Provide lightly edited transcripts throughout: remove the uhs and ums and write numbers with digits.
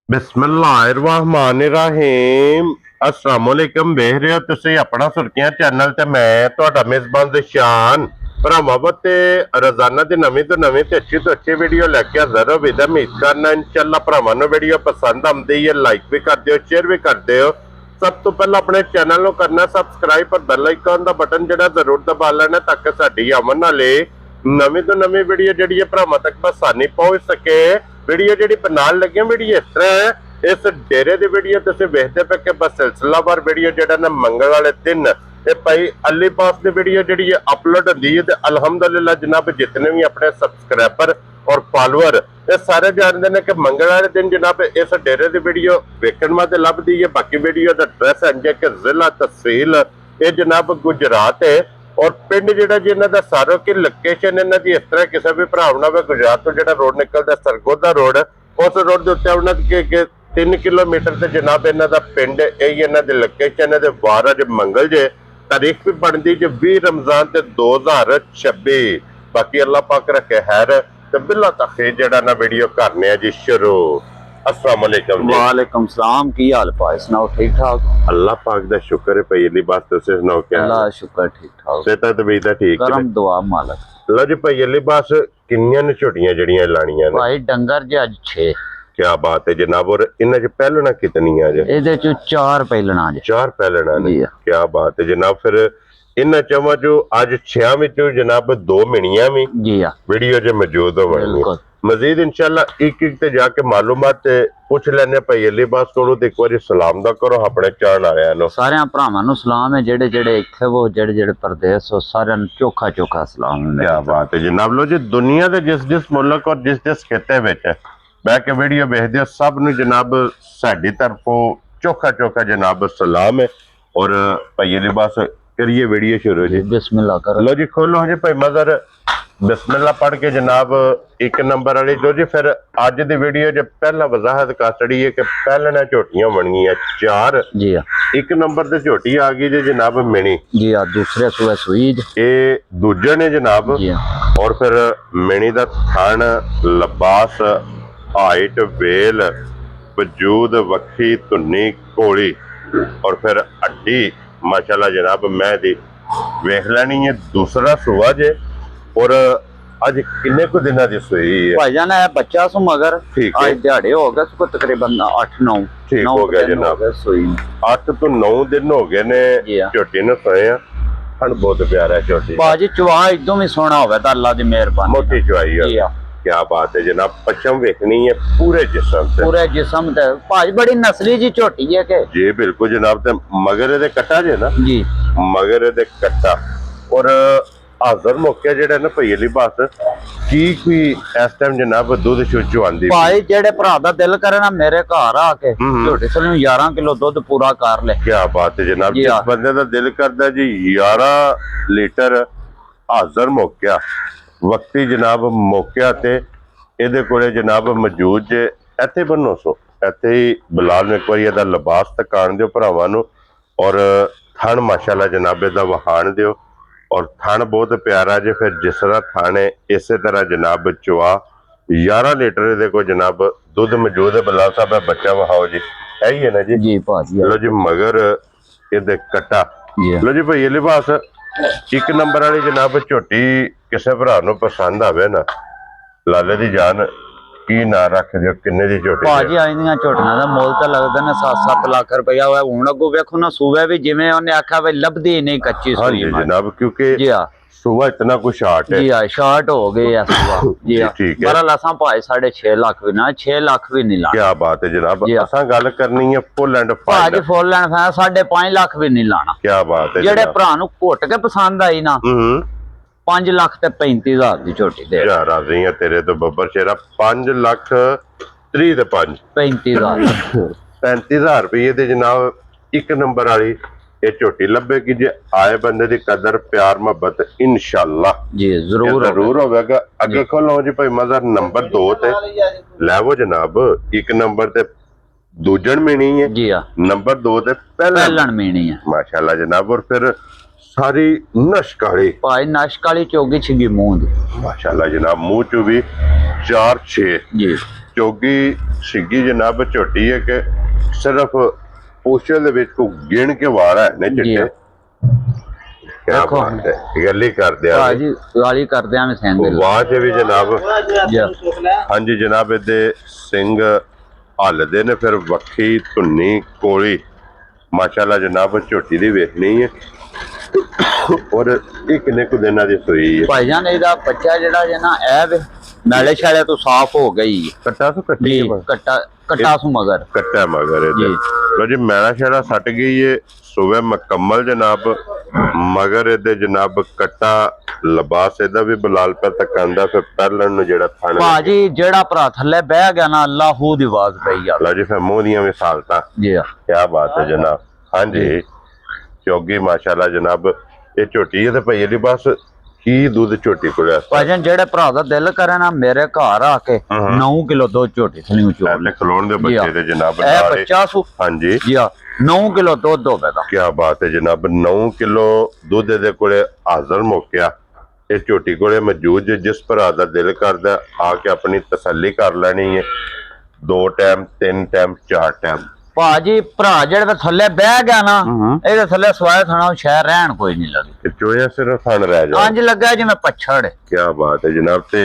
ਬਿਸਮਿਲ੍ਲਾਹਿਰਰਹਿਮਾਨਿਰਰਹੀਮ। अस्सलामुअलैकुम। ਵੇਖ ਰਹੇ ਹੋ ਤੁਸੀਂ ਆਪਣਾ ਸੁਰਖੀਆਂ ਚੈਨਲ ਤੇ ਮੈਂ ਤੁਹਾਡਾ ਮੇਜ਼ਬਾਨ ਦਿਸ਼ਾਨ ਭਰਾਵਾਂ ਤੇ ਰੋਜ਼ਾਨਾ ਦੀ ਨਵੀਂ ਤੋਂ ਨਵੀਂ ਤੇ ਅੱਛੀ ਤੋਂ ਅੱਛੀ ਵੀਡੀਓ ਲੈ ਕੇ ਹਾਜ਼ਰ ਹੋ। ਵਿਦ ਉਮੀਦ ਕਰਨਾ ਇਨਸ਼ਾਅੱਲਾ ਭਰਾਵਾਂ ਨੂੰ ਵੀਡੀਓ ਪਸੰਦ ਆਉਂਦੀ ਹੈ, ਲਾਈਕ ਵੀ ਕਰ ਦਿਓ, ਸ਼ੇਅਰ ਵੀ ਕਰ ਦਿਓ। ਸਭ ਤੋਂ ਪਹਿਲਾਂ ਆਪਣੇ ਚੈਨਲ ਨੂੰ ਕਰਨਾ ਸਬਸਕ੍ਰਾਈਬ और ਬੈਲ ਆਈਕਨ ਦਾ ਬਟਨ ਜਿਹੜਾ ਜ਼ਰੂਰ ਦਬਾ ਲੈਣਾ ਤਾਂ ਕਿ ਸਾਡੀ ਆਉਣ ਵਾਲੀ ਨਵੀਂ ਤੋਂ ਨਵੀਂ ਵੀਡੀਓ ਜਿਹੜੀ ਹੈ ਭਰਾਵਾਂ ਤੱਕ ਆਸਾਨੀ ਪਹੁੰਚ ਸਕੇ। ਵੀਡੀਓ ਜਿਹੜੀ ਨਾਲ ਲੱਗੀਆਂ ਵੀਡੀਓ ਇਸ ਤਰ੍ਹਾਂ इस डेरे की वीडियो तुम वेखते पे कि बस सिलसिलावार वीडियो जो ना मंगल वाले दिन भाई अली पास की वीडियो जी अपलोड होती है। अलहमदुलिल्लाह जनाब जितने भी अपने सबसक्राइबर और फॉलोअर ये सारे जानते हैं कि मंगल वाले दिन जनाब इस डेरे की वीडियो वेखण वास्ते लभदी है। बाकी वीडियो का एड्रैस है कि जिला तहसील ये जनाब गुजरात है और पिंड जो जी इन्हों का सारो की लोकेशन इन्हों की इस तरह किसी भी भरा ना गुजरात तो जो रोड निकलता सरगोदा रोड उस रोड के उत्ते उन्होंने 3 किलोमीटर से जनाब इन्हों का पिंड यही इन्हों की लोकेशन है। वार अज मंगल जे तारीख भी बनती जो 20 रमजान ते 2026। बाकी अल्लाह पाक रखे हैर तो बिला तखीर जड़ा ना वीडियो करने जी शुरू। अस्सलाम वालेकुम जी। वालेकुम सलाम। की हाल पाए सुनाओ? ठीक ठाक अल्लाह पाक दा शुक्र है भाई। अली बात तुसीं सुनाओ क्या? अल्लाह शुक्र ठीक ठाक। सेहत तबीयत ठीक है? करम दुआ मालक। लो जी भाई अली बास किन्नियां ने झोटियां जड़ियां लानियां ने? भाई डंगर जे अज 6। क्या बात है जनाब। और इन्हां च पहलना कितनियां जे? ਇਹਦੇ ਚ 4 ਪਹਿਲਣਾ ਜੇ। 4 पहलना ने। जी। क्या बात है जनाब। फिर इन्हां चवां चो अज 6 विचों जनाब 2 मिनियां भी जी आ वीडियो च मौजूद होवणगियां। बिल्कुल। मजीद इंशाअल्लाह एक एक ते जाके मालूमात पुछ लेने भाई अली बास कोलों ते एक बारी सलाम दा करो अपने चाहण वालियां नु। ਸਾਰਿਆਂ ਭਰਾਵਾਂ ਨੂੰ ਸਲਾਮ ਹੈ ਜਿਹੜੇ ਜਿਹੜੇ ਇੱਥੇ ਉਹ ਜਿਹੜੇ ਜਿਹੜੇ ਪਰਦੇਸ ਉਹ ਸਾਰਿਆਂ ਨੂੰ ਚੋਖਾ ਚੋਖਾ ਸਲਾਮ ਹੈ। क्या बात है जनाब। लो जी दुनिया के जिस जिस मुल्क और जिस जिस खिते विच बैठ के वीडियो देखते हो सब नूं जनाब साडी तरफों चोखा चोखा जनाब सलाम है। और भाई लिबास करिए वीडियो शुरू जी। बिस्मिल्लाह करो। लो जी खोलो जी भाई मजर बिस्मिल्लाह पढ़ के जनाब 1 नंबर वाली जो जी। फिर अज दी वीडियो च पहला वजाहत कर छड़ी है कि पहलना झोटियां बनगियां 4। जी आ 1 नंबर ते झोटी आ गई जी जनाब मिनी। जी आ दूसरे सुबह सुई ये दूजे ने जनाब। जी आ और फिर मिनी दा थान लबास हाइट वेल वजूद वक्खी धुन्नी घोली और फिर हड्डी माशाल्लाह जनाब मैं दी वेख लैनी है। दूसरा सुआ जे और अज किन्ने को दिना दी सुई है? भाईजान है बच्चा सु मगर ठीक है। आज दिहाड़े हो गए उसको तकरीबन 8-9 ठीक हो गया जनाब। सुई 8 तो 9 दिन हो गए ने जी हाँ। झोटी ने सोए हन। बहुत प्यारा है झोटी। बाजी चुहा इदों भी सोना होवे ता अल्लाह दी मेहरबानी। मोटी चुआई है। जी हाँ। क्या बात है जनाब। पश्चिम वेखनी है पूरे जिस्म से। पूरे जिस्म ते भाज बड़ी नस्ली जी झोटी है के? जी बिल्कुल जनाब। ते मगर दे कट्टा जे ना जी मगर दे कट्टा और हाजर मौके जेड़ा ना भाई अली बास की कोई इस टाइम जनाब दूध शुच आंदी भाई जेड़े भरा दा दिल करे ना मेरे घर आके झोटी से 11 किलो दूध पूरा कर ले। क्या बात है जनाब। जी जिस हाँ। बंदे दा दिल करदा जी 11 लीटर हाजर मौका वक्ती जनाब मौके ते ਇਹਦੇ ਕੋਲੇ ਜਨਾਬ ਮੌਜੂਦ ਜੇ। ਇੱਥੇ ਬੰਨੋ ਸੋ ਇੱਥੇ ਹੀ ਬਲਾਲ ਨੂੰ ਇੱਕ ਵਾਰੀ ਇਹਦਾ ਲਿਬਾਸ ਤਕਾਣ ਦਿਓ ਭਰਾਵਾਂ ਨੂੰ। ਔਰ ਥਣ ਮਾਸ਼ਾਅੱਲਾ ਜਨਾਬ ਇਹਦਾ ਵਹਾਣ ਦਿਓ और थान बहुत प्यारा जे। फिर जिस तरह थान है इस तरह जनाब चुआ 11 लीटर देखो जनाब दुध मौजूद है। बलाल साहब है बच्चा वहाओ जी यही है ना जी? जी भाजी। लो जी मगर ये कट्टा। जी लो जी भाई लिबास 1 नंबर वाली जनाब झोटी किसी भरा नूं पसंद आवे ना लाले दी जान की ना रख दियो किन्ने दी झोटी? भाजी आईंदियां झोटियां दा मोल तो लगदा ने 7-7 लाख रुपया होया। हुण अगों वेखो ना सूबे भी जिवें ओने आख्या वे लभदी नहीं कच्ची हाँ सूई जी मां। जनाब क्योंकि जी हां सुबह इतना कुछ शार्ट है। जी हां शार्ट हो गए है सुबह। जी जी, हां ठीक है। बहरहाल असां भाई 6.5 लाख भी ना 6 लाख भी नहीं लाना। क्या बात है जनाब। जी हाँ। असां गल करनी है फुल एंड भाजी final. Full and final 5.5 lakh भी नहीं लाना। क्या बात है जेड़े जनाब। भरा नूं घुट के पसंद आई ना 5 लाख ते 35,000 दी झोटी दे। यार राजी है तेरे तो बब्बर शेरा 5 लाख 30 ते 5 35,000 35,000 रुपये ते जनाब 1 नंबर वाली ये झोटी लभेगी जे आए बंदे दी कदर प्यार मोहब्बत इंशाअल्लाह जी जरूर जरूर होगा। अगे खोलो जी भाई मजर नंबर 2 ते लैवो जनाब 1 नंबर ते दूजन में नहीं है। जी हां नंबर 2 ते पहलन में नहीं है माशाल्लाह जनाब। और फिर सारी नशकाली भाई नशकाली चौगी छिगी मुंह दी माशाल्लाह जनाब मुंह चो भी 4-6 जी ਚੋਗੀ ਸਿੱਗੀ ਜਨਾਬ ਝੋਟੀ ਹੈ ਕਿ ਸਿਰਫ ਪੋਸ਼ਲ ਦੇ ਵਿੱਚ ਕੋ ਗਿਣ ਕੇ ਵਾਰ ਹੈ ਨੇ ਜੀ। ਚਿੱਟੇ ਕਿਆ ਦੇਖੋ ਬਾਤ ਹੈ ਗੱਲੀ ਕਰਦੇ ਆ ਭਾਜੀ ਗਾਲੀ ਕਰਦੇ ਆਂ ਸਿੰਘ ਦੇ ਵਾਹ ਚ ਵੀ ਜਨਾਬ ਜੀ। ਹਾਂਜੀ ਜਨਾਬ ਇਹਦੇ ਸਿੰਘ ਹੱਲਦੇ ਨੇ ਫਿਰ ਵੱਖੀ ਧੁੰਨੀ ਕੋਲੀ ਮਾਸ਼ਾਅੱਲਾ ਜਨਾਬ ਝੋਟੀ ਦੀ ਵੇਖਣੀ ਹੈ ਔਰ ਇਹ ਕਿੰਨੇ ਕੁ ਦਿਨਾਂ ਦੀ ਸੂਈ ਹੈ ਭਾਈਜਾਨ ਇਹਦਾ ਬੱਚਾ ਜਿਹੜਾ ਜੇ ਨਾ ਇਹ ਵੇ ਨਾਲੇ ਛਾਲੇ ਤੋਂ ਸਾਫ਼ ਹੋ ਗਈ ਕੱਟਾ ਸੋ ਕੱਟੀ ਜੀ। ਕੱਟਾ ਸੂ ਮਗਰ ਕੱਟਾ ਮਗਰ ਇਹਦੇ ਜੀ। ਲੋ ਜੀ ਮੈਲਾ ਸ਼ੈਲਾ ਸੱਟ ਗਈ ਏ ਸੁਬਹ ਮੁਕੰਮਲ ਜਨਾਬ ਮਗਰ ਇਹਦੇ ਜਨਾਬ ਕੱਟਾ ਲਿਬਾਸ ਇਹਦਾ ਵੀ ਬਲਾਲ ਪਰ ਤੱਕ ਆਂਦਾ ਫਿਰ ਪਹਿਲਣ ਨੂੰ ਜਿਹੜਾ ਥਣ ਭਾਜੀ ਜਿਹੜਾ ਭਰਾ ਥੱਲੇ ਬਹਿ ਗਿਆ ਨਾ ਅੱਲਾਹੂ ਦੀ ਆਵਾਜ਼ ਪਈ ਆ ਲੋ ਜੀ ਫਿਰ ਮੂੰਹ ਦੀਆਂ ਮਿਸਾਲਤਾਂ ਜੀ। ਕੀ ਬਾਤ ਹੈ ਜਨਾਬ ਹਾਂਜੀ ਚੋਗੀ ਮਾਸ਼ਾਅੱਲਾ ਜਨਾਬ ਇਹ ਝੋਟੀ ਹੈ ਤੇ ਭਈ ਇਹਦੀ ਬਸ ਕੀ ਦੁੱਧ ਝੋਟੀ ਕੋਲ ਆ ਭਾਜਨ ਜਿਹੜੇ ਭਰਾ ਦਾ ਦਿਲ ਕਰੇ ਨਾ ਮੇਰੇ ਘਰ ਆ ਕੇ 9 ਕਿਲੋ ਦੁੱਧ ਝੋਟੀ ਥਲੀਓ ਚੋਲ ਤੇ ਖਲੋਣ ਦੇ ਬੱਚੇ ਦੇ ਜਨਾਬ ਇਹ ਨਾਲ ਬੱਚਾ ਸੂ ਹਾਂਜੀ ਜੀ 9 ਕਿਲੋ ਦੁੱਧ ਹੋਵੇਗਾ ਕੀ ਬਾਤ ਹੈ ਜਨਾਬ 9 ਕਿਲੋ ਦੁੱਧ ਦੇ ਕੋਲੇ ਹਾਜ਼ਰ ਮੌਕਿਆ ਇਹ ਝੋਟੀ ਕੋਲੇ ਮੌਜੂਦ ਜੇ ਜਿਸ ਭਰਾ ਦਾ ਦਿਲ ਕਰਦਾ ਆ ਕੇ ਆਪਣੀ ਤਸੱਲੀ ਕਰ ਲੈਣੀ ਹੈ 2 ਟਾਈਮ 3 ਟਾਈਮ 4 ਟਾਈਮ ਭਾਜੀ ਭਰਾ ਜਿਹੜੇ ਥੱਲੇ ਬਹਿ ਗਿਆ ਨਾ ਇਹਦੇ ਥੱਲੇ ਸਵਾਏ ਥਣਾ ਸ਼ਹਿਰ ਰਹਿਣ ਕੋਈ ਨਹੀਂ ਲੱਗੀ ਤੇ ਚੋਇਆ ਸਿਰਫ ਥਣ ਰਹਿ ਜਾ ਅੰਜ ਲੱਗਾ ਜਿਵੇਂ ਪੱਛੜ ਕੀ ਬਾਤ ਹੈ ਜਨਾਬ ਤੇ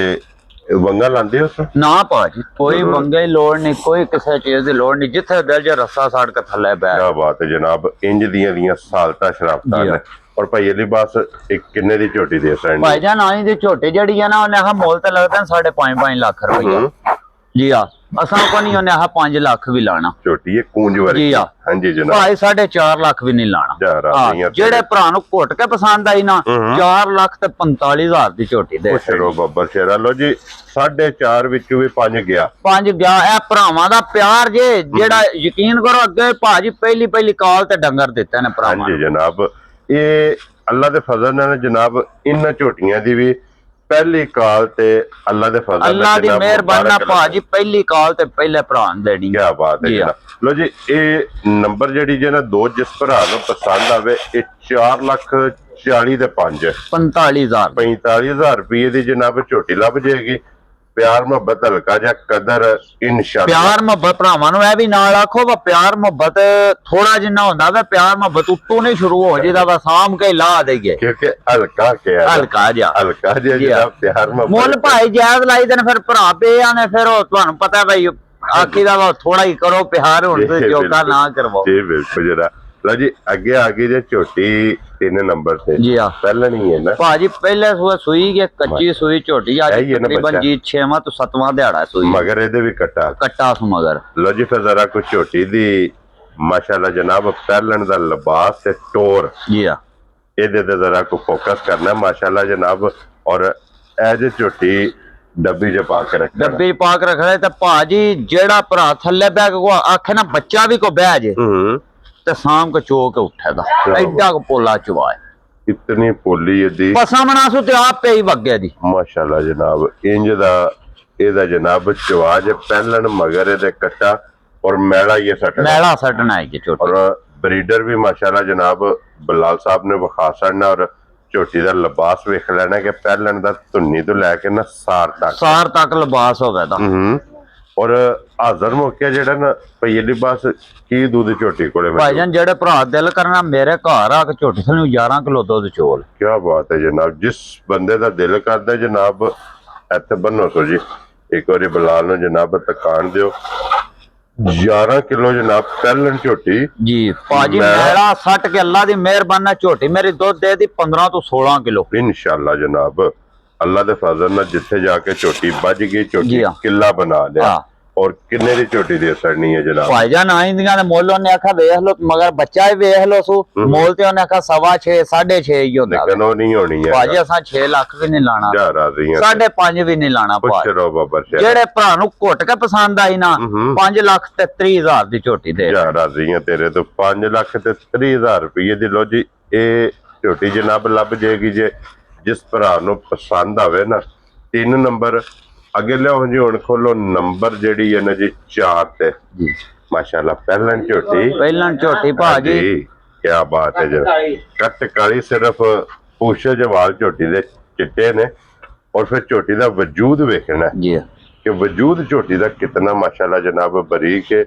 ਵੰਗਾ ਲਾਂਦੇ ਉਸ ਨਾ ਭਾਜੀ ਕੋਈ ਮੰਗੇ ਲੋੜ ਨਹੀਂ ਕੋਈ ਕਿਸੇ ਚੀਜ਼ ਦੀ ਲੋੜ ਨਹੀਂ ਜਿੱਥੇ ਦਿਲ ਜੇ ਰੱਸਾ ਸਾੜ ਕੇ ਥੱਲੇ ਬਹਿ ਕੀ ਬਾਤ ਹੈ ਜਨਾਬ ਇੰਜ ਦੀਆਂ ਸਾਲਤਾਂ ਸ਼ਰਾਬਤਾਂ ਨੇ ਔਰ ਭਾਈ ਇਹਦੀ ਬਸ ਇੱਕ ਕਿੰਨੇ ਦੀ ਝੋਟੀ ਦੇ ਸੈਂਡ ਭਾਈਜਾਨ ਆਈ ਦੀ ਝੋਟੀ ਜਿਹੜੀ ਆ ਨਾ ਉਹਨੇ ਆਹ ਮੁੱਲ ਤੇ ਲੱਗਦਾ 5.5 ਲੱਖ ਰੁਪਈਆ ਜੀ ਆ ਅਸਾਂ ਕੋ ਨਹੀਂ ਉਹਨੇ ਆਹ 5 ਲੱਖ ਵੀ ਲਾਣਾ ਝੋਟੀ ਇਹ ਕੂੰਜ ਵਰਗੀ ਜੀ ਆ ਹਾਂਜੀ ਜਨਾਬ ਭਾਈ 4.5 ਲੱਖ ਵੀ ਨਹੀਂ ਲਾਣਾ ਜਿਹੜੇ ਭਰਾ ਨੂੰ ਘੁੱਟ ਕੇ ਪਸੰਦ ਆਈ ਨਾ 4 ਲੱਖ ਤੇ 45,000 ਦੀ ਝੋਟੀ ਦੇ ਸ਼ੇਰੋ ਬੱਬਰ ਸ਼ੇਰਾ ਲੋ ਜੀ 4.5 ਵਿੱਚੋਂ ਵੀ 5 ਗਿਆ 5 ਗਿਆ ਇਹ ਭਰਾਵਾਂ ਦਾ ਪਿਆਰ ਜੇ ਜਿਹੜਾ ਯਕੀਨ ਕਰੋ ਅੱਗੇ ਭਾਜੀ ਪਹਿਲੀ ਕਾਲ ਤੇ ਡੰਗਰ ਦਿੱਤੇ ਨੇ ਭਰਾਵਾਂ ਹਾਂਜੀ ਜਨਾਬ ਇਹ ਅੱਲਾ ਦੇ ਫਜ਼ਲ ਨਾਲ ਜਨਾਬ ਇਹਨਾਂ ਝੋਟੀਆਂ ਦੀ ਵੀ ਪਹਿਲੀ ਕਾਲ ਤੇ ਅੱਲਾ ਦੇ ਫਜ਼ਲ ਅੱਲਾ ਦੀ ਮਿਹਰਬਾਨੀ ਭਾਜੀ ਪਹਿਲੀ ਕਾਲ ਤੇ ਪਹਿਲੇ ਭਰਾ ਨੂੰ ਦੇਣੀ ਕੀ ਬਾਤ ਹੈ ਜਨਾਬ ਲੋ ਜੀ ਇਹ ਨੰਬਰ ਜਿਹੜੀ ਜੇ ਨਾ ਦੋ ਜਿਸ ਭਰਾ ਨੂੰ ਪਸੰਦ ਆਵੇ ਇਹ 4 ਲੱਖ 40 ਦੇ 5 45,000 ਰੁਪਏ ਦੀ ਜਨਾਬ ਝੋਟੀ ਲੱਭ ਜਾਏਗੀ ਪਿਆਰ ਮੁਹੱਬਤ ਹਲਕਾ ਜਿਹਾ ਕਦਰ ਇਨਸ਼ਾਅੱਲਾ ਪਿਆਰ ਮੁਹੱਬਤ ਭਰਾਵਾਂ ਨੂੰ ਇਹ ਵੀ ਨਾਲ ਆਖੋ ਵਾ ਪਿਆਰ ਮੁਹੱਬਤ ਥੋੜਾ ਜਿੰਨਾ ਹੁੰਦਾ ਵਾ ਪਿਆਰ ਮੁਹੱਬਤ ਉੱਤੋਂ ਨਹੀਂ ਸ਼ੁਰੂ ਹੋ ਜਿਹਦਾ ਵਾ ਸਾਮ ਕੇ ਲਾ ਦੇਈਏ ਕਿਉਂਕਿ ਹਲਕਾ ਜਿਹਾ ਜਿਹੜਾ ਪਿਆਰ ਮੁਹੱਬਤ ਮੁੱਲ ਭਾਈ ਜਾਇਜ਼ ਲਾਈ ਦੇਣ ਫਿਰ ਭਰਾ ਪਿਆ ਨੇ ਫਿਰ ਉਹ ਤੁਹਾਨੂੰ ਪਤਾ ਭਾਈ ਆਖੀ ਦਾ ਵਾ ਥੋੜਾ ਹੀ ਕਰੋ ਪਿਆਰ ਹੁਣ ਤੇ ਜੋਗਾ ਨਾ ਕਰਵਾਓ ਜੀ ਬਿਲਕੁਲ ਜਰਾ ਲਓ ਜੀ ਅੱਗੇ ਆ ਗਈ ਜੇ ਝੋਟੀ 3 ਨੰਬਰ ਤੇ ਜੀ ਆ ਪਹਿਲਾਂ ਨਹੀਂ ਹੈ ਨਾ ਭਾਜੀ ਪਹਿਲੇ ਸੂਈ ਕੇ ਕੱਚੀ ਸੂਈ ਝੋਟੀ ਅੱਜ ਤਕਰੀਬਨ ਜੀ 6ਵਾਂ ਤੋਂ 7ਵਾਂ ਦਿਹਾੜਾ ਸੂਈ ਮਗਰ ਇਹਦੇ ਵੀ ਕੱਟਾ ਸੂ ਮਗਰ ਲਓ ਜੀ ਫਿਰ ਜ਼ਰਾ ਕੁਝ ਝੋਟੀ ਦੀ ਮਾਸ਼ਾਅੱਲਾ ਜਨਾਬ ਪਹਿਲਣ ਦਾ ਲਿਬਾਸ ਤੇ ਟੋਰ ਜੀ ਆ ਇਹਦੇ ਤੇ ਜ਼ਰਾ ਕੋ ਫੋਕਸ ਕਰਨਾ ਮਾਸ਼ਾਅੱਲਾ ਜਨਾਬ ਔਰ ਇਹ ਝੋਟੀ ਡੱਬੀ ਚ ਪਾ ਕੇ ਰੱਖਣਾ ਡੱਬੀ ਪਾ ਕੇ ਰੱਖਣਾ ਤੇ ਭਾਜੀ ਜਿਹੜਾ ਭਰਾ ਥੱਲੇ ਬਹਿ ਕੇ ਆਖੇ ਨਾ ਬੱਚਾ ਵੀ ਕੋ ਬਹਿ ਜੇ ਤੇ ਸ਼ਾਮ ਕੋ ਚੋ ਕੇ ਉੱਠੇਗਾ ਐਡਾ ਕੋ ਪੋਲਾ ਚਵਾਏ ਇਤਨੀ ਪੋਲੀ ਇਹਦੀ ਪਸਾਮਣਾ ਸੂ ਤੇ ਆਪ ਪਈ ਵਗਿਆ ਦੀ ਮਾਸ਼ਾਅੱਲਾ ਜਨਾਬ ਇੰਜ ਦਾ ਇਹਦਾ ਜਨਾਬ ਚਵਾਜ ਪਹਿਲਣ ਮਗਰ ਇਹਦੇ ਕੱਟਾ ਔਰ ਮੈਲਾ ਇਹ ਮੈਲਾ ਸੱਟਣਾ ਹੈ ਕਿ ਛੋਟਾ ਔਰ ਬਰੀਡਰ ਵੀ ਮਾਸ਼ਾਅੱਲਾ ਜਨਾਬ ਬਲਾਲ ਸਾਹਿਬ ਨੇ ਵਿਖਾ ਛੜਨਾ ਔਰ ਝੋਟੀ ਦਾ ਲਿਬਾਸ ਵੇਖ ਲੈਣਾ ਕਿ ਪਹਿਲਣ ਦਾ ਧੁੰਨੀ ਤੋਂ ਲੈ ਕੇ ਨਾ ਸਾਰ ਤੱਕ ਲਿਬਾਸ ਹੋਵੇ ਦਾ ਔਰ ਹਾਜ਼ਰ ਮੌਕੇ ਜਿਹੜਾ ਨਾ ਭਈ ਲਿਬਾਸ ਕੀ ਦੁੱਧ ਝੋਟੀ ਕੋਲੇ ਭਾਈਜਾਨ ਜਿਹੜੇ ਭਰਾ ਦਿਲ ਕਰਨਾ ਮੇਰੇ ਘਰ ਆ ਕੇ ਝੋਟੀ ਸਾਨੂੰ 11 ਕਿਲੋ ਦੁੱਧ ਚੋਲ ਕੀ ਬਾਤ ਹੈ ਜਨਾਬ ਜਿਸ ਬੰਦੇ ਦਾ ਦਿਲ ਕਰਦਾ ਜਨਾਬ ਇੱਥੇ ਬੰਨੋ ਸੋ ਜੀ ਇੱਕ ਵਾਰੀ ਬਲਾਲ ਨੂੰ ਜਨਾਬ ਤਕਾਨ ਦਿਓ 11 ਕਿਲੋ ਜਨਾਬ ਪਹਿਲਣ ਝੋਟੀ ਜੀ ਭਾਜੀ ਮੇਰਾ ਸੱਟ ਕੇ ਅੱਲਾ ਦੀ ਮਿਹਰਬਾਨੀ ਨਾਲ ਝੋਟੀ ਮੇਰੀ ਦੁੱਧ ਦੇ ਦੀ 15 ਤੋਂ 16 ਕਿਲੋ ਇਨਸ਼ਾਅੱਲਾ ਜਨਾਬ ਅੱਲਾ ਦੇ ਫਜ਼ਲ ਨਾਲ ਜਿੱਥੇ ਜਾ ਕੇ ਝੋਟੀ ਵੱਜ ਗਈ ਝੋਟੀ ਕਿੱਲਾ ਬਣਾ ਲਿਆ ਔਰ ਕਿੰਨੇ ਦੀ ਝੋਟੀ ਦੇ ਸਰਨੀ ਹੈ ਜਨਾਬ ਭਾਈਜਾਨ ਆਇੰਦੀਆਂ ਦੇ ਮੁੱਲ ਉਹਨੇ ਆਖਾ ਵੇਖ ਲੋ ਮਗਰ ਬੱਚਾ ਵੀ ਵੇਖ ਲੋ ਸੂ ਮੁੱਲ ਤੇ ਉਹਨੇ ਆਖਾ 6.5 6.5 ਹੀ ਹੁੰਦਾ ਲੇਕਿਨ ਉਹ ਨਹੀਂ ਹੋਣੀ ਹੈ ਭਾਜੀ ਅਸਾਂ 6 ਲੱਖ ਵੀ ਨਹੀਂ ਲਾਣਾ ਜਾ ਰਾਜ਼ੀ ਹਾਂ 5.5 ਵੀ ਨਹੀਂ ਲਾਣਾ ਪੁੱਛੋ ਬਾਬਾ ਜਿਹੜੇ ਭਰਾ ਨੂੰ ਘੁੱਟ ਕੇ ਪਸੰਦ ਆਈ ਨਾ 5 ਲੱਖ ਤੇ 30,000 ਦੀ ਝੋਟੀ ਦੇ ਜਾ ਰਾਜ਼ੀ ਹਾਂ ਤੇਰੇ ਤੋਂ 5 ਲੱਖ ਤੇ 30,000 ਰੁਪਏ ਦੀ ਲੋ ਜੀ ਇਹ ਝੋਟੀ ਜਨਾਬ ਲੱਭ ਜਾਏਗੀ ਜੇ ਜਿਸ ਭਰਾ ਨੂੰ ਪਸੰਦ ਆਵੇ ਨਾ 3 ਨੰਬਰ ਅੱਗੇ ਲਿਆਓ ਜੀ ਹੁਣ ਖੋਲੋ ਨੰਬਰ ਜਿਹੜੀ ਹੈ ਨਾ ਜੀ 4 ਤੇ ਜੀ ਮਾਸ਼ਾਅੱਲਾ ਪਹਿਲਣ ਝੋਟੀ ਭਾਜੀ ਕੀ ਬਾਤ ਹੈ ਜੀ ਕੱਟ ਕਾਲੀ ਸਿਰਫ ਪੂਛੇ ਜਵਾਲ ਝੋਟੀ ਦੇ ਚਿੱਟੇ ਨੇ ਔਰ ਫਿਰ ਝੋਟੀ ਦਾ ਵਜੂਦ ਵੇਖਣਾ ਜੀ ਕਿ ਵਜੂਦ ਝੋਟੀ ਦਾ ਕਿਤਨਾ ਮਾਸ਼ਾਅੱਲਾ ਜਨਾਬ ਬਰੀਕ ਹੈ।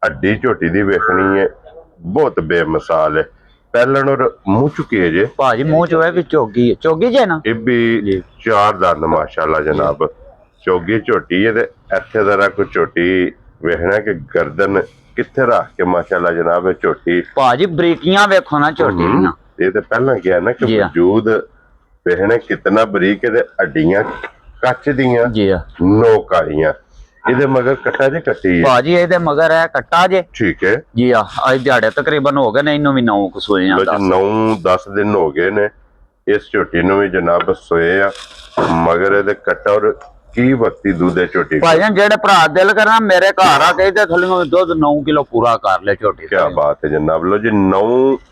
ਹੱਡੀ ਝੋਟੀ ਦੀ ਵੇਖਣੀ ਹੈ ਬਹੁਤ ਬੇਮਿਸਾਲ ਹੈ। ਪਹਿਲਣ ਔਰ ਮੂੰਹ ਚੁੱਕੀ ਜੇ ਭਾਜੀ ਮੂੰਹ ਚ ਹੋਇਆ ਵੀ ਚੋਗੀ ਜੇ ਨਾ ਇਹ ਵੀ ਚਾਰ ਦੰਦ ਮਾਸ਼ਾਅੱਲਾ ਜਨਾਬ ਚੋਗੀ ਝੋਟੀ ਹੈ। ਤੇ ਇੱਥੇ ਜ਼ਰਾ ਕੋਈ ਝੋਟੀ ਵੇਖਣਾ ਕਿ ਗਰਦਨ ਕਿੱਥੇ ਰੱਖ ਕੇ ਮਾਸ਼ਾਅੱਲਾ ਜਨਾਬ ਇਹ ਝੋਟੀ ਭਾਜੀ ਬਰੀਕੀਆਂ ਵੇਖੋ ਨਾ ਝੋਟੀ ਦੀਆਂ। ਇਹ ਤੇ ਪਹਿਲਾਂ ਗਿਆ ਨਾ ਕਿ ਵਜੂਦ ਵੇਖਣਾ ਕਿਤਨਾ ਬਰੀਕ ਹੈ ਤੇ ਹੱਡੀਆਂ ਕੱਚ ਦੀਆਂ ਜੀ ਆ ਨੋਕ ਵਾਲੀਆਂ। ਇਹਦੇ ਮਗਰ ਕੱਟਾ ਜੇ ਕੱਟੀ ਹੈ ਭਾਜੀ ਇਹਦੇ ਮਗਰ ਹੈ ਕੱਟਾ ਜੇ ਠੀਕ ਹੈ ਜੀ ਆ ਅੱਜ ਦਿਹਾੜੇ ਤਕਰੀਬਨ ਹੋ ਗਏ ਨੇ ਇਹਨੂੰ ਵੀ 9 ਕਸੂਈਆਂ 9-10 ਦਿਨ ਹੋ ਗਏ ਨੇ ਇਸ ਝੋਟੀ ਨੂੰ ਵੀ ਜਨਾਬ ਸੋਏ ਆ ਮਗਰ ਇਹਦੇ ਕੱਟਾ ਔਰ ਕੀ ਵਕਤੀ ਦੁੱਧੇ ਝੋਟੀ ਭਾਜੀ ਜਿਹੜੇ ਭਰਾ ਦਿਲ ਕਰਨਾ ਮੇਰੇ ਘਰ ਆ ਕੇ ਤੇ ਥੱਲੇ ਦੁੱਧ 9 ਕਿਲੋ ਪੂਰਾ ਕਰ ਲੈ ਝੋਟੀ ਕੀ ਬਾਤ ਹੈ ਜਨਾਬ। ਲੋ ਜੀ 9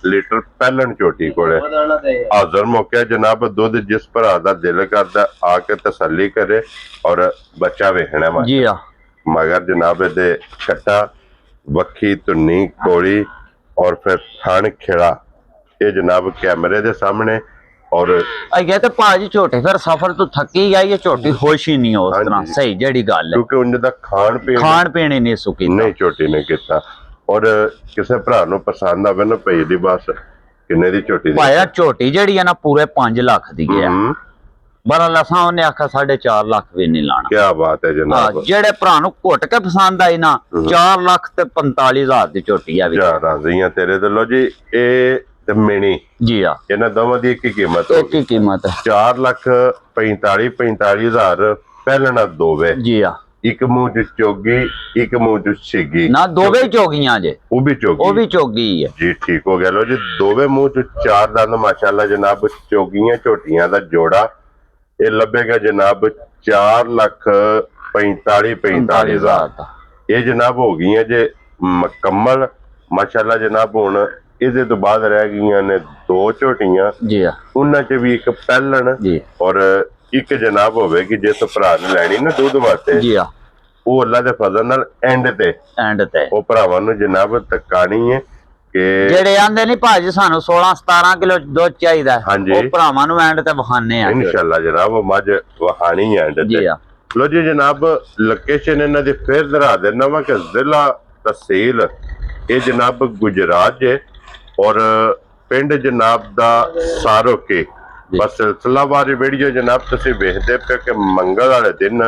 ਲੀਟਰ ਪਹਿਲਣ ਝੋਟੀ ਕੋਲੇ ਹਾਜ਼ਰ ਮੌਕੇ ਜਨਾਬ ਦੁੱਧ ਜਿਸ ਭਰਾ ਦਾ ਦਿਲ ਕਰਦਾ ਆ ਕੇ ਤਸੱਲੀ ਕਰੇ ਔਰ ਬੱਚਾ ਵੇਖਣਾ ਵਾ ਜੀ ਆ ਮਗਰ ਜਨਾਬ ਇਹਦੇ ਕੱਟਾ ਵੱਖੀ ਧੁੰਨੀ ਕੋਲੀ ਔਰ ਫਿਰ ਥਣ ਖੇੜਾ ਇਹ ਜਨਾਬ ਕੈਮਰੇ ਦੇ ਸਾਹਮਣੇ ਔਰ ਅਗੇ ਤੇ ਭਾਜੀ ਝੋਟੀ ਫਿਰ ਸਫਰ ਤੋਂ ਥੱਕੀ ਗਈ ਇਹ ਝੋਟੀ ਖੁਸ਼ ਹੀ ਨਹੀਂ ਉਸ ਤਰ੍ਹਾਂ ਸਹੀ ਜਿਹੜੀ ਗੱਲ ਹੈ ਕਿਉਂਕਿ ਉਹਨਾਂ ਦਾ ਖਾਣ ਪੀਣ ਹੀ ਨਹੀਂ ਸੁਕੀ ਨਹੀਂ ਝੋਟੀ ਨੇ ਕੀਤਾ। ਔਰ ਕਿਸੇ ਭਰਾ ਨੂੰ ਪਸੰਦ ਆਵੇ ਨਾ ਭਈ ਦੀ ਬਸ ਕਿੰਨੇ ਦੀ ਝੋਟੀ ਦੀ ਭਾਇਆ ਝੋਟੀ ਜਿਹੜੀ ਆ ਨਾ ਪੂਰੇ 5 ਲੱਖ ਦੀ ਹੈ। ਬੜਾ ਲਸਾਂ ਉਹਨੇ ਆਖਿਆ 4.5 ਲੱਖ ਵੀ ਨਹੀਂ ਲਾਣਾ। ਕੀ ਬਾਤ ਹੈ ਜਨਾਬ। ਜਿਹੜੇ ਭਰਾ ਨੂੰ ਘੁੱਟ ਕੇ ਪਸੰਦ ਆਈ ਨਾ 4 ਲੱਖ ਤੇ 45,000 ਦੀ ਝੋਟੀ ਆ ਵੀ ਜਾ ਰਾਜ਼ੀਆਂ ਤੇਰੇ ਤੇ। ਲੋ ਜੀ ਇਹ ਤੇ ਮੇਣੀ ਜੀ ਆ ਇਹਨਾਂ ਦੋਵਾਂ ਦੀ ਇੱਕ ਹੀ ਕੀਮਤ ਇੱਕ ਹੀ ਕੀਮਤ 4,45,000 ਪਹਿਲਣਾ ਦੋਵੇ ਜੀ ਆ ਇੱਕ ਮੂੰਹ ਚ ਚੋਗੀ ਇੱਕ ਮੂੰਹ ਚ ਛਿੱਗੀ ਨਾ ਦੋਵੇਂ ਚੋਗੀਆਂ ਜੇ ਉਹ ਵੀ ਚੋਗੀ ਹੈ ਜੀ ਠੀਕ ਹੋ ਗਿਆ। ਲੋ ਜੀ ਦੋਵੇਂ ਮੂੰਹ ਚ ਚਾਰ ਦੰਦ ਮਾਸ਼ਾਅੱਲਾ ਜਨਾਬ ਚੋਗੀਆਂ ਝੋਟੀਆਂ ਦਾ ਜੋੜਾ ਇਹ ਲੱਭੇਗਾ ਜਨਾਬ 4,45,000 ਇਹ ਜਨਾਬ ਹੋ ਗਈਆਂ ਜੇ ਮੁਕੰਮਲ ਮਾਸ਼ਾਅੱਲਾ ਜਨਾਬ। ਹੁਣ ਇਹਦੇ ਤੋਂ ਬਾਅਦ ਰਹਿ ਗਈਆਂ ਨੇ 2 ਝੋਟੀਆਂ ਜੀ ਆ ਉਹਨਾਂ ਚ ਵੀ ਇੱਕ ਪਹਿਲਣ ਜੀ ਔਰ ਇੱਕ ਜਨਾਬ ਹੋਵੇਗੀ ਜਿਸ ਭਰਾ ਨੇ ਲੈਣੀ ਨਾ ਦੁੱਧ ਵਾਸਤੇ ਜੀ ਆ ਉਹ ਅੱਲਾ ਦੇ ਫਜ਼ਲ ਨਾਲ ਐਂਡ ਤੇ ਉਹ ਭਰਾਵਾਂ ਨੂੰ ਜਨਾਬ ਤਕਾਣੀ ਹੈ ਕਿ ਜਿਹੜੇ ਆਂਦੇ ਨਹੀਂ ਭਾਜੀ ਸਾਨੂੰ 16-17 ਕਿਲੋ ਦੁੱਧ ਚਾਹੀਦਾ ਉਹ ਭਰਾਵਾਂ ਨੂੰ ਐਂਡ ਤੇ ਵਖਾਣੇ ਆ ਇਨਸ਼ਾਅੱਲਾ ਜਨਾਬ ਉਹ ਮੱਝ ਵਖਾਣੀ ਐਂਡ ਤੇ। ਲੋ ਜੀ ਜਨਾਬ ਲੋਕੇਸ਼ਨ ਇਹਨਾਂ ਦੀ ਫੇਰ ਦਰਾ ਦੇਣਾ ਵਾ ਕਿ ਜ਼ਿਲ੍ਹਾ ਤਹਿਸੀਲ ਇਹ ਜਨਾਬ ਗੁਜਰਾਤ ਜੇ ਔਰ ਪਿੰਡ ਜਨਾਬ ਦਾ ਸਾਰੋਕੇ। ਬਸ ਸਿਲਸਿਲਾਵਾਰ ਵੀਡੀਓ ਜਨਾਬ ਤੁਸੀਂ ਵੇਖਦੇ ਪਏ ਕਿ ਮੰਗਲ ਵਾਲੇ ਦਿਨ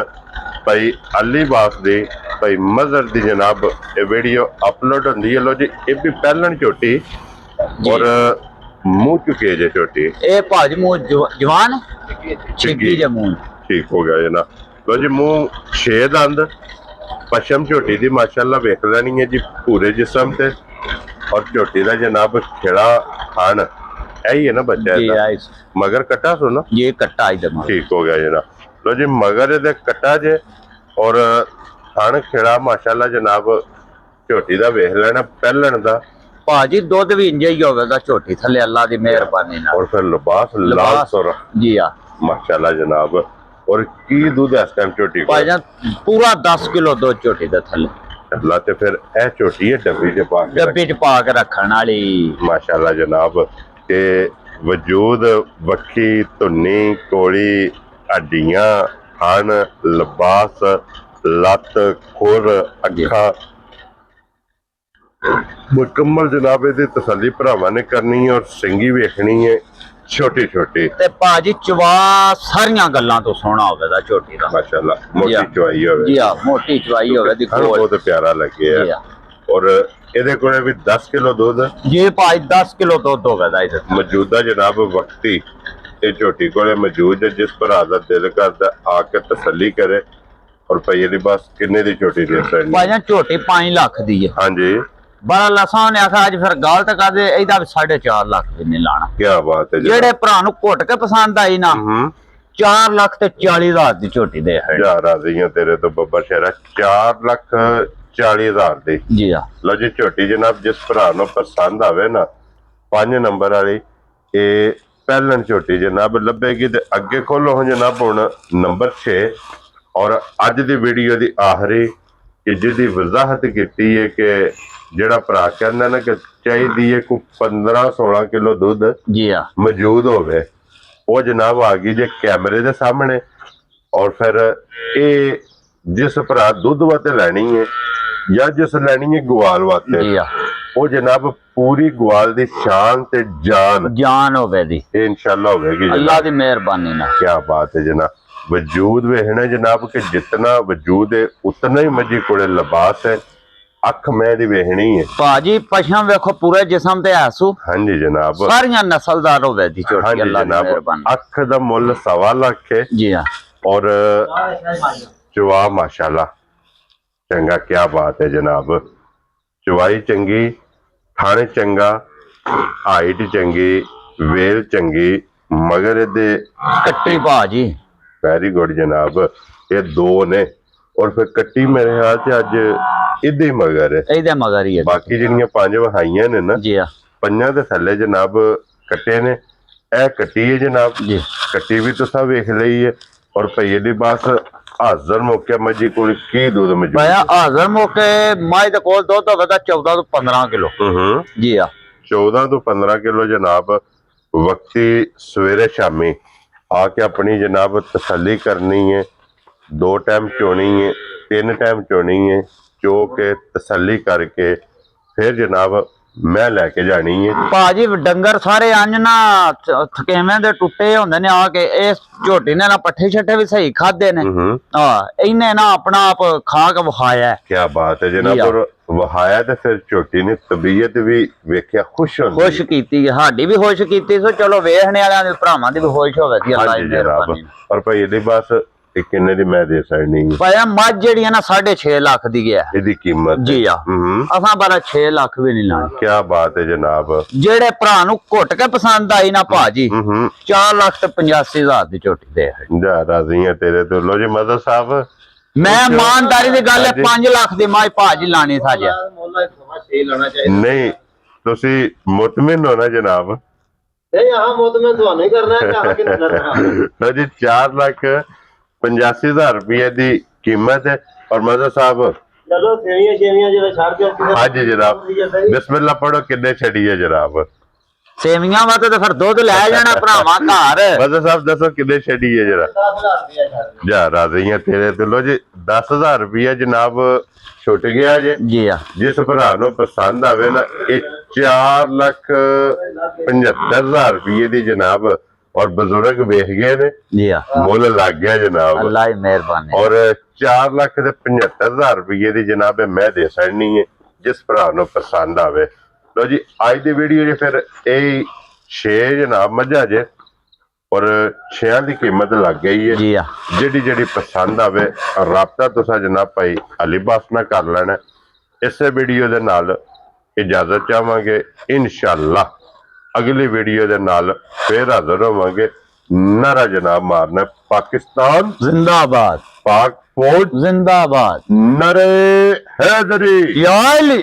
ਭਾਈ ਅਲੀਬਾਸ ਦੀ ਭਾਈ ਮਜ਼ਰ ਦੀ ਜਨਾਬ ਇਹ ਵੀਡੀਓ ਅਪਲੋਡ ਹੁੰਦੀ ਹੈ। ਲੋ ਜੀ ਇਹ ਵੀ ਪਹਿਲਣ ਝੋਟੀ ਔਰ ਮੂੰਹ ਚੁੱਕੇ ਜੇ ਝੋਟੀ ਇਹ ਭਾਜ ਮੂੰਹ ਜਵਾਨ ਛਿੱਗੀ ਜੇ ਮੂੰਹ ਠੀਕ ਹੋ ਗਿਆ ਜਨਾਬ। ਲੋ ਜੀ ਮੂੰਹ 6 ਦੰਦ ਪਸ਼ਮ ਝੋਟੀ ਦੀ ਮਾਸ਼ਾਅੱਲਾ ਵੇਖ ਲੈਣੀ ਹੈ ਜੀ ਪੂਰੇ ਜਿਸਮ ਤੇ ਔਰ ਝੋਟੀ ਦਾ ਜਨਾਬ ਖੇੜਾ ਖਾਨ ਇਹੀ ਹੈ ਨਾ ਬੱਚਾ ਇਹਦਾ ਮਗਰ ਕੱਟਾ ਸੁਣਾ ਇਹ ਕੱਟਾ ਇਧਰ ਠੀਕ ਹੋ ਗਿਆ ਜਨਾਬ। ਲੋ ਜੀ ਮਗਰ ਇਹਦੇ ਕੱਟਾ ਜੇ ਔਰ ਖਾਨ ਖੇੜਾ ਮਾਸ਼ਾਅੱਲਾ ਜਨਾਬ ਝੋਟੀ ਦਾ ਵੇਖ ਲੈਣਾ ਪਹਿਲਣ ਦਾ ਭਾਜੀ ਦੁੱਧ ਵੀ ਇੰਜ ਹੀ ਹੋਵੇਗਾ ਝੋਟੀ ਥੱਲੇ ਅੱਲਾ ਦੀ ਮਿਹਰਬਾਨੀ ਨਾਲ ਔਰ ਫਿਰ ਲਿਬਾਸ ਲਾਲ ਸੁਰ ਜੀ ਆ ਮਾਸ਼ਾਅੱਲਾ ਜਨਾਬ। ਔਰ ਕੀ ਦੁੱਧ ਇਸ ਟਾਈਮ ਝੋਟੀ ਕੋਲ ਭਾਜੀ ਪੂਰਾ 10 ਕਿਲੋ ਦੁੱਧ ਝੋਟੀ ਦੇ ਥੱਲੇ ਅੱਲਾ ਤੇ ਫਿਰ ਇਹ ਝੋਟੀ ਹੈ ਡੱਬੀ ਚ ਪਾ ਕੇ ਰੱਖਣ ਵਾਲੀ ਮਾਸ਼ਾਅੱਲਾ ਜਨਾਬ। ਤੇ ਵਜੂਦ ਵੱਖੀ ਧੁੰਨੀ ਕੋਲੀ ਹੱਡੀਆਂ ਖਾਨ ਲਿਬਾਸ ਲੱਤ ਖੁਰ ਅੱਖਾਂ ਮੁਕੰਮਲ ਜਨਾਬ ਇਹਦੀ ਤਸੱਲੀ ਭਰਾਵਾਂ ਨੇ ਕਰਨੀ ਹੈ ਔਰ ਸਿੰਗੀ ਵੇਖਣੀ ਹੈ ਛੋਟੀ ਛੋਟੀ ਤੇ ਭਾਜੀ ਚਵਾ ਸਾਰੀਆਂ ਗੱਲਾਂ ਤੋਂ ਸੋਹਣਾ ਹੋਵੇਗਾ ਝੋਟੀ ਦਾ ਮਾਸ਼ਾਅੱਲਾ ਮੋਟੀ ਚਵਾਈ ਹੋਵੇ ਜੀ ਆ ਮੋਟੀ ਚਵਾਈ ਹੋਵੇ ਦੀ ਕੋਲ ਬਹੁਤ ਪਿਆਰਾ ਲੱਗਿਆ ਔਰ ਇਹਦੇ ਕੋਲੇ ਵੀ 10 ਕਿਲੋ ਦੁੱਧ ਜੀ ਭਾਈ 10 ਕਿਲੋ ਦੁੱਧ ਹੋਵੇਗਾ ਇਹਦੇ ਮੌਜੂਦਾ ਜਨਾਬ ਵਕਤੀ ਇਹ ਝੋਟੀ ਕੋਲੇ ਮੌਜੂਦ ਹੈ ਜਿਸ ਭਰਾ ਦਾ ਦਿਲ ਕਰਦਾ ਆ ਕੇ ਤਸੱਲੀ ਕਰੇ। ਔਰ ਭਈ ਇਹਦੀ ਬਸ ਕਿੰਨੇ ਦੀ ਝੋਟੀ ਦੇ ਸਕਦੇ ਭਾਈ ਝੋਟੀ 5 ਲੱਖ ਦੀ ਹੈ ਹਾਂਜੀ ਬੜਾ ਲਸਾਂ ਨੇ ਆਖਿਆ ਅੱਜ ਫਿਰ ਗਲਤ ਕਰਦੇ ਇਹਦਾ 4.5 ਲੱਖ ਵੀ ਨਹੀਂ ਲਾਣਾ। ਕੀ ਬਾਤ ਹੈ ਜਿਹੜੇ ਭਰਾ ਨੂੰ ਘੁੱਟ ਕੇ ਪਸੰਦ ਆਈ ਨਾ 4 ਲੱਖ ਤੇ 40,000 ਦੀ ਝੋਟੀ ਦੇ ਹੈ ਜਾ ਰਾਜ਼ੀਆਂ ਤੇਰੇ ਤੋਂ ਬੱਬਾ ਸ਼ਹਿਰਾ 4,40,000 ਦੀ ਜੀ ਆ। ਲੋ ਜੀ ਝੋਟੀ ਜਨਾਬ ਜਿਸ ਭਰਾ ਨੂੰ ਪਸੰਦ ਆਵੇ ਨਾ 5 ਨੰਬਰ ਵਾਲੀ ਇਹ ਪਹਿਲਣ ਝੋਟੀ ਜਨਾਬ ਲੱਭੇਗੀ ਤੇ ਅੱਗੇ ਖੋਲੋ ਹੋ ਜਨਾਬ ਹੁਣ ਨੰਬਰ 6 ਔਰ ਅੱਜ ਦੀ ਵੀਡੀਓ ਦੀ ਆਖਰੀ ਕਿ ਜਿਹਦੀ ਵਜ਼ਾਹਤ ਕੀਤੀ ਹੈ ਕਿ ਜਿਹੜਾ ਭਰਾ ਕਹਿੰਦਾ ਨਾ ਕਿ ਚਾਹੀਦੀ ਹੈ ਕੋਈ 15-16 ਕਿਲੋ ਦੁੱਧ ਜੀ ਆ ਮੌਜੂਦ ਹੋਵੇ ਉਹ ਜਨਾਬ ਆ ਗਈ ਜੇ ਕੈਮਰੇ ਦੇ ਸਾਹਮਣੇ ਔਰ ਫਿਰ ਇਹ ਜਿਸ ਭਰਾ ਦੁੱਧ ਵਾਸਤੇ ਲੈਣੀ ਹੈ ਜਾਂ ਜਿਸ ਲੈਣੀ ਹੈ ਗਵਾਲ ਵਾਸਤੇ, ਜੀ ਆ ਉਹ ਜਨਾਬ ਪੂਰੀ ਗਵਾਲ ਦੀ ਸ਼ਾਨ ਤੇ ਜਾਨ ਹੋਵੇ ਦੀ, ਇਹ ਇਨਸ਼ਾਅੱਲਾ ਹੋਵੇਗੀ ਅੱਲਾ ਜਨਾਬ। ਦੀ ਮਿਹਰਬਾਨੀ ਨਾਲ। क्या बात है जनाब। वजूद वेखना जनाब कि जितना वजूद है उतना ही मजी कोले लिबास है। अख मैं दी वेखनी है ਭਾਜੀ ਪਸ਼ਮ ਵੇਖੋ ਪੂਰੇ ਜਿਸਮ ਤੇ ਆਸੂ, हाँ जी जनाब। ਸਾਰੀਆਂ ਨਸਲਦਾਰ ਹੋਵੇ ਦੀ हाँ ਝੋਟੀ, जी ਅੱਲਾ ਦੀ जनाब। ਮਿਹਰਬਾਨੀ। अख दा मुल 1.25 लाख है ਜੀ ਆ और चुवा माशाल्लाह चंगा। क्या बात है जनाब। चुवाई चंगी, खाने चंगा, हाइट चंगी, वेल चंगी, मगर दे ਕੱਟੀ ਭਾਜੀ वेरी गुड जनाब। ये दो ने और फिर कट्टी मेरे ख्याल से अज इदे ही मगर है। ਇਹਦੇ ਮਗਰ ਹੀ ਹੈ। बाकी ਜਿਹੜੀਆਂ 5 ਵਹਾਈਆਂ ਨੇ ਨਾ, ਜੀ ਆ ਪੰਜਾਂ ਦੇ ਥੱਲੇ ਜਨਾਬ ਕੱਟੇ ਨੇ। ਇਹ ਕੱਟੀ ਹੈ ਜਨਾਬ, ਜੀ ਕੱਟੀ ਵੀ ਤੁਸੀਂ ਵੇਖ ਲਈ ਹੈ। ਔਰ ਭਈਏ ਦੀ ਬਸ ਹਾਜ਼ਰ ਮੌਕੇ ਮੱਜੀ ਕੋਲ ਕੀ ਦੁੱਧ ਮੌਜੂਦ ਭਾਇਆ ਹਾਜ਼ਰ ਮੌਕੇ ਮਾਈ ਦੇ ਕੋਲ ਦੁੱਧ ਹੋਵੇ ਤਾਂ 14 ਤੋਂ 15 ਕਿਲੋ। ਹੂੰ ਜੀ ਆ 14 ਤੋਂ 15 ਕਿਲੋ ਜਨਾਬ। ਵਕਤੀ ਸਵੇਰੇ ਸ਼ਾਮੀ ਆ ਕੇ ਆਪਣੀ ਜਨਾਬ ਤਸੱਲੀ ਕਰਨੀ ਹੈ। 2 ਟਾਈਮ ਚੋਣੀ ਹੈ, 3 ਟਾਈਮ ਚੋਣੀ ਹੈ। ਚੋ ਕੇ ਤਸੱਲੀ ਕਰਕੇ ਫਿਰ ਜਨਾਬ ਮੈਂ ਲੈ ਕੇ ਜਾਣੀ ਹੈ। ਭਾਜੀ ਡੰਗਰ ਸਾਰੇ ਅੰਜ ਨਾ ਥਕੇਵੇਂ ਦੇ ਟੁੱਟੇ ਹੁੰਦੇ ਨੇ, ਆ ਕੇ ਇਸ ਝੋਟੀ ਨੇ ਨਾ ਪੱਠੇ ਛੱਟੇ ਵੀ ਸਹੀ ਖਾਦੇ ਨੇ। ਹੂੰ ਹਾਂ ਇਹਨੇ ਨਾ ਆਪਣਾ ਆਪ ਖਾ ਕੇ ਵਿਖਾਇਆ। क्या बात है जनाब। जी और वहाया तो फिर छोटी ने तबीयत भी वेख्या खुश होंदी ਖੁਸ਼ ਕੀਤੀ, ਸਾਡੀ ਵੀ ਖੁਸ਼ ਕੀਤੀ ਸੋ ਚਲੋ ਵੇਖਣੇ ਵਾਲਿਆਂ ਦੇ ਭਰਾਵਾਂ ਦੀ ਵੀ ਖੁਸ਼ ਹੋਵੇ ਦੀ हाँ ਅੱਲਾ जी ਦੀ जनाब। ਮਿਹਰਬਾਨੀ। और भाई ये बस किन्ने दी मैं दे सकनी ਭਾਇਆ ਮੱਝ ਜਿਹੜੀ ਆ ਨਾ 6.5 ਲੱਖ ਦੀ ਗਿਆ। ਇਹਦੀ ਕੀਮਤ ਜੀ ਆ ਅਸਾਂ ਬਾਰਾ 6 ਲੱਖ ਵੀ ਨਹੀਂ ਲਾਣੀ। ਕੀ ਬਾਤ ਹੈ ਜਨਾਬ। ਜਿਹੜੇ ਭਰਾ ਨੂੰ ਘੁੱਟ ਕੇ ਪਸੰਦ ਆਈ ਨਾ ਭਾਜੀ 4 ਲੱਖ ਤੇ 85 ਹਜ਼ਾਰ ਦੀ ਝੋਟੀ ਦੇ। ਜਾ ਰਾਜ਼ੀਆਂ ਤੇਰੇ ਤੋਂ। ਲੋ ਜੀ ਮਦਰ ਸਾਹਿਬ, ਮੈਂ ਇਮਾਨਦਾਰੀ ਦੀ ਗੱਲ ਹੈ 5 ਲੱਖ ਦੀ ਮਾਈ ਭਾਜੀ ਲਾਣੀ ਸਾਜਿਆ। ਨਹੀਂ ਤੁਸੀਂ ਮੁਤਮਿਨ ਹੋ ਨਾ ਜਨਾਬ। नहीं हाँ मुतमिन ਤੁਹਾਨੂੰ ਹੀ ਕਰਨਾ ਹੈ, ਚਾਹ ਕਿੰਨਾ ਕਰਨਾ। ਲੋ ਜੀ 4,85,000 ਰੁਪਏ ਦੀ ਕੀਮਤ ਹੈ। और मदर साहब ਚਲੋ ਸੇਵੀਆਂ ਸ਼ੇਵੀਆਂ ਜਿਹੜਾ ਛੱਡ ਕੇ हाँ जी जनाब, बिस्मिल्लाह पढ़ो किन्ने छड़ी है जनाब। ਸੇਵੀਆਂ ਵਾਤੇ ਤੇ ਫਿਰ ਦੁੱਧ ਲੈ ਜਾਣਾ ਭਰਾਵਾਂ ਘਰ। मदर साहब दसो किन्ने छड़ी है जरा। 10,000 ਰੁਪਏ ਛੱਡ। जा राजी तेरे तो। लो जी 10,000 रुपया जनाब छुट गया जे। ਜੀ ਆ जिस भरा नु पसंद आवे ना, ये 4,75,000 रुपये दी जनाब। और बुजुर्ग वेख गए ने, ਜੀ ਆ मुल लग गया जनाब। ਅੱਲਾ ਦੀ ਮਿਹਰਬਾਨੀ। और 4,75,000 रुपये दी जनाब मैं दे सकनी है जिस भरा नु पसंद आवे। लो जी आज दी वीडियो जी फिर यही 6 जनाब मझा जे और 6 की कीमत लग गई है। ਜੀ ਆ ਜਿਹੜੀ ਜਿਹੜੀ ਪਸੰਦ ਆਵੇ ਰਾਬਤਾ ਤੁਸੀਂ ਜਨਾਬ ਭਾਈ ਅਲੀ ਬਾਸ ਨਾਲ ਕਰ ਲੈਣਾ। ਇਸੇ ਵੀਡੀਓ ਦੇ ਨਾਲ ਇਜਾਜ਼ਤ ਚਾਹਾਂਗੇ। ਇਨਸ਼ਾਅੱਲਾ ਅਗਲੀ ਵੀਡੀਓ ਦੇ ਨਾਲ ਫੇਰ ਹਾਜ਼ਰ ਹੋਵਾਂਗੇ। ਨਾਰਾ ਜਨਾਬ ਮਾਰਨਾ ਪਾਕਿਸਤਾਨ ਜ਼ਿੰਦਾਬਾਦ, ਪਾਕ ਫੌਜ ਜ਼ਿੰਦਾਬਾਦ। ਨਰੇ ਹੈਦਰੀ। ਯਾ ਅਲੀ।